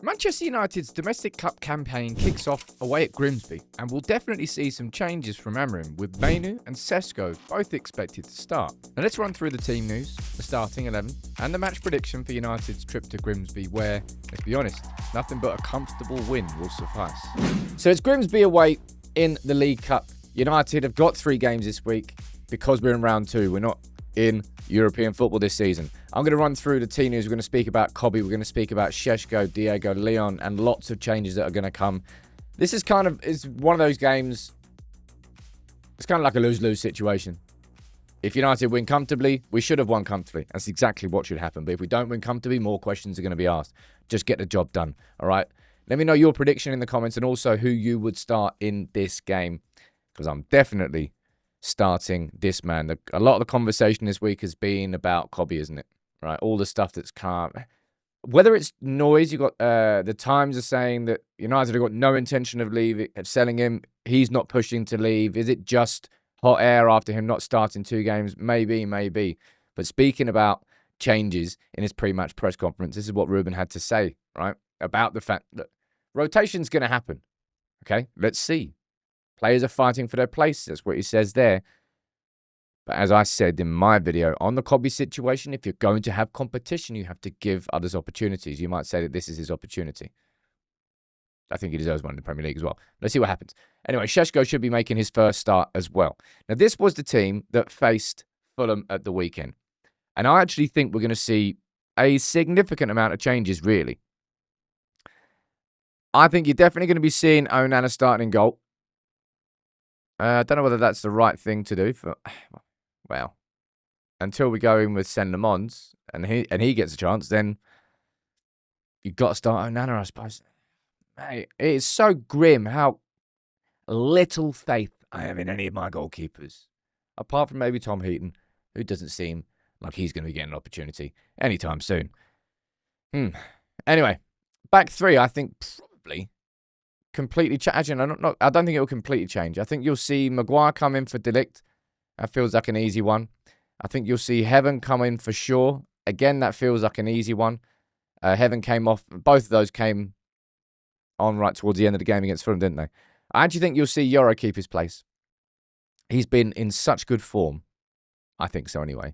Manchester United's domestic cup campaign kicks off away at Grimsby, and we'll definitely see some changes from Amorim, with Mainoo and Sesko both expected to start. Now let's run through the team news, the starting 11, and the match prediction for United's trip to Grimsby, where, let's be honest, nothing but a comfortable win will suffice. So it's Grimsby away in the League Cup. United have got 3 games this week because we're in round 2. We're not in European football this season. I'm going to run through the team news. We're going to speak about Kobe. We're going to speak about Sesko, Diego, Leon, and lots of changes that are going to come. This is one of those games. It's kind of like a lose-lose situation. If United win comfortably, we should have won comfortably. That's exactly what should happen. But if we don't win comfortably, more questions are going to be asked. Just get the job done. All right? Let me know your prediction in the comments and also who you would start in this game, because I'm definitely starting this man. A lot of the conversation this week has been about Kobe, isn't it? Right, all the stuff that's come. Whether it's noise, you got the Times are saying that United have got no intention of selling him. He's not pushing to leave. Is it just hot air after him not starting 2 games? Maybe. But speaking about changes in his pre-match press conference, this is what Ruben had to say, right, about the fact that rotation's going to happen. Okay, let's see. Players are fighting for their place. That's what he says there. But as I said in my video on the Kobe situation, if you're going to have competition, you have to give others opportunities. You might say that this is his opportunity. I think he deserves one in the Premier League as well. Let's see what happens. Anyway, Sesko should be making his first start as well. Now, this was the team that faced Fulham at the weekend. And I actually think we're going to see a significant amount of changes, really. I think you're definitely going to be seeing Onana starting in goal. I don't know whether that's the right thing to do. Well, until we go in with Sen Lemons and he gets a chance, then you've got to start Onana, I suppose. Mate, it is so grim how little faith I have in any of my goalkeepers. Apart from maybe Tom Heaton, who doesn't seem like he's going to be getting an opportunity anytime soon. Anyway, back 3, I think probably completely change. I don't think it will completely change. I think you'll see Maguire come in for De Ligt. That feels like an easy one. I think you'll see Heaven come in for Shaw. Again, that feels like an easy one. Heaven came off. Both of those came on right towards the end of the game against Fulham, didn't they? I actually think you'll see Yoro keep his place. He's been in such good form. I think so anyway.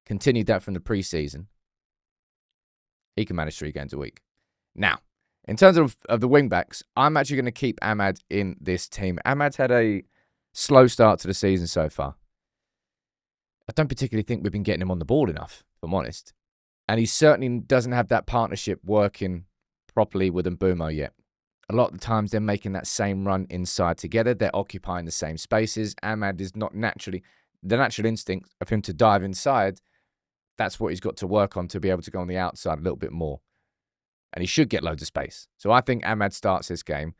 Continued that from the pre-season. He can manage 3 games a week. Now, in terms of the wing-backs, I'm actually going to keep Ahmad in this team. Ahmad's had a slow start to the season so far. I don't particularly think we've been getting him on the ball enough, if I'm honest. And he certainly doesn't have that partnership working properly with Mbeumo yet. A lot of the times they're making that same run inside together. They're occupying the same spaces. Ahmad is not naturally... The natural instinct of him to dive inside, that's what he's got to work on to be able to go on the outside a little bit more. And he should get loads of space. So I think Ahmad starts this game.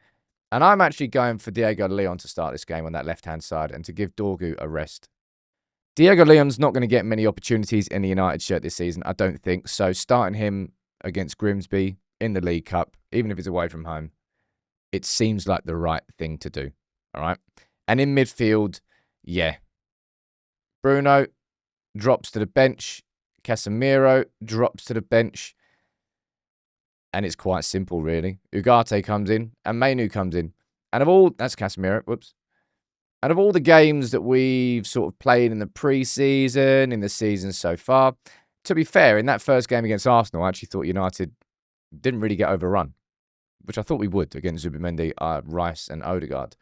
And I'm actually going for Diego Leon to start this game on that left-hand side and to give Dorgu a rest. Diego Leon's not going to get many opportunities in the United shirt this season, I don't think. So starting him against Grimsby in the League Cup, even if it's away from home, it seems like the right thing to do. All right? And in midfield, yeah. Bruno drops to the bench. Casemiro drops to the bench. And it's quite simple, really. Ugarte comes in and Mainoo comes in. And that's Casemiro, whoops. And of all the games that we've sort of played in the pre-season, in the season so far, to be fair, in that first game against Arsenal, I actually thought United didn't really get overrun, which I thought we would against Zubimendi, Rice and Odegaard.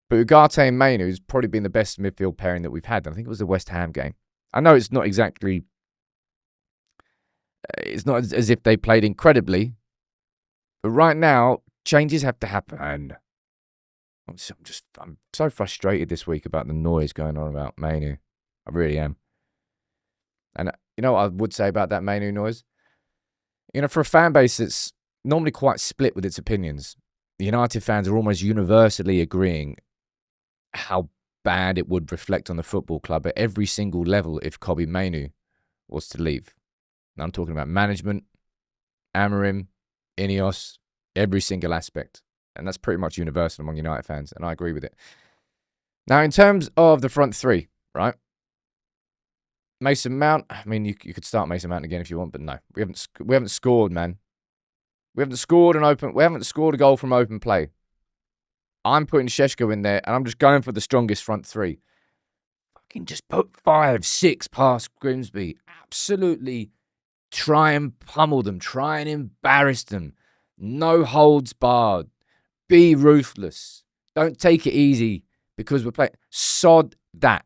But Ugarte and Mainoo has probably been the best midfield pairing that we've had. I think it was the West Ham game. I know it's not exactly... It's not as if they played incredibly. But right now, changes have to happen. I'm so frustrated this week about the noise going on about Mainoo. I really am. And you know what I would say about that Mainoo noise? You know, for a fan base that's normally quite split with its opinions, the United fans are almost universally agreeing how bad it would reflect on the football club at every single level if Kobe Mainoo was to leave. Now I'm talking about management, Amorim, Ineos, every single aspect. And that's pretty much universal among United fans, and I agree with it. Now, in terms of the front 3, right? Mason Mount, I mean, you could start Mason Mount again if you want, but no. We haven't scored, man. We haven't scored a goal from open play. I'm putting Sesko in there, and I'm just going for the strongest front three. Fucking just put 5, 6 past Grimsby. Absolutely try and pummel them. Try and embarrass them. No holds barred. Be ruthless. Don't take it easy because we're playing. Sod that.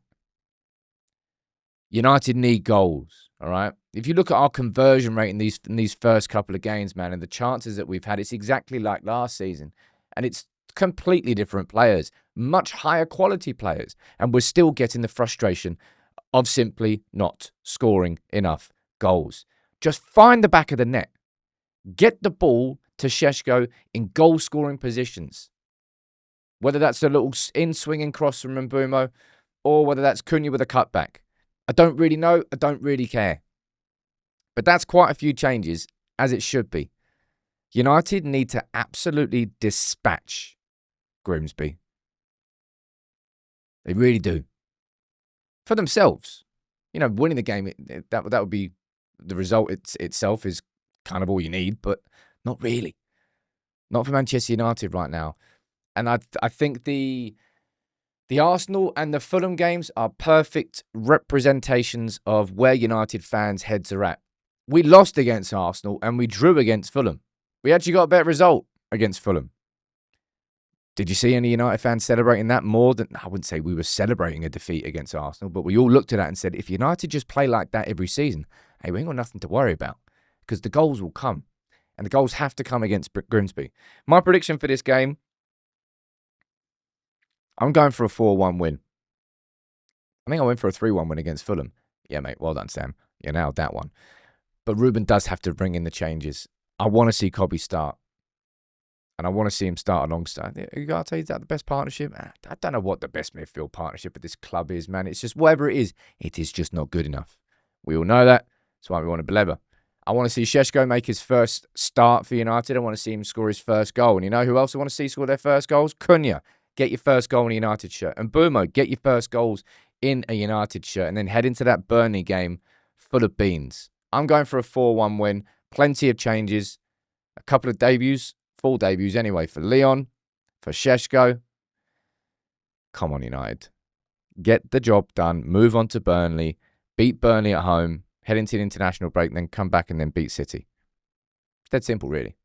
United need goals, all right? If you look at our conversion rate in these first couple of games, man, and the chances that we've had, it's exactly like last season. And it's completely different players, much higher quality players. And we're still getting the frustration of simply not scoring enough goals. Just find the back of the net. Get the ball to Sesko in goal-scoring positions. Whether that's a little in-swinging cross from Mbeumo or whether that's Cunha with a cutback. I don't really know. I don't really care. But that's quite a few changes, as it should be. United need to absolutely dispatch Grimsby. They really do. For themselves. You know, winning the game, that would be the result itself is kind of all you need, but not really. Not for Manchester United right now. And I think the Arsenal and the Fulham games are perfect representations of where United fans' heads are at. We lost against Arsenal and we drew against Fulham. We actually got a better result against Fulham. Did you see any United fans celebrating that more than... I wouldn't say we were celebrating a defeat against Arsenal, but we all looked at that and said, if United just play like that every season, hey, we ain't got nothing to worry about because the goals will come. And the goals have to come against Grimsby. My prediction for this game, I'm going for a 4-1 win. I think I went for a 3-1 win against Fulham. Yeah, mate, well done, Sam. You nailed that one. But Ruben does have to bring in the changes. I want to see Cobby start. And I want to see him start alongside. Ugarte, is that the best partnership? I don't know what the best midfield partnership of this club is, man. It's just whatever it is just not good enough. We all know that. That's why we want to belabor. I want to see Sesko make his first start for United. I want to see him score his first goal. And you know who else I want to see score their first goals? Cunha. Get your first goal in a United shirt. And Mbeumo, get your first goals in a United shirt. And then head into that Burnley game full of beans. I'm going for a 4-1 win. Plenty of changes. A couple of debuts. Full debuts anyway for Leon. For Sesko. Come on, United. Get the job done. Move on to Burnley. Beat Burnley at home. Head into the international break. Then come back and then beat City. It's that simple, really.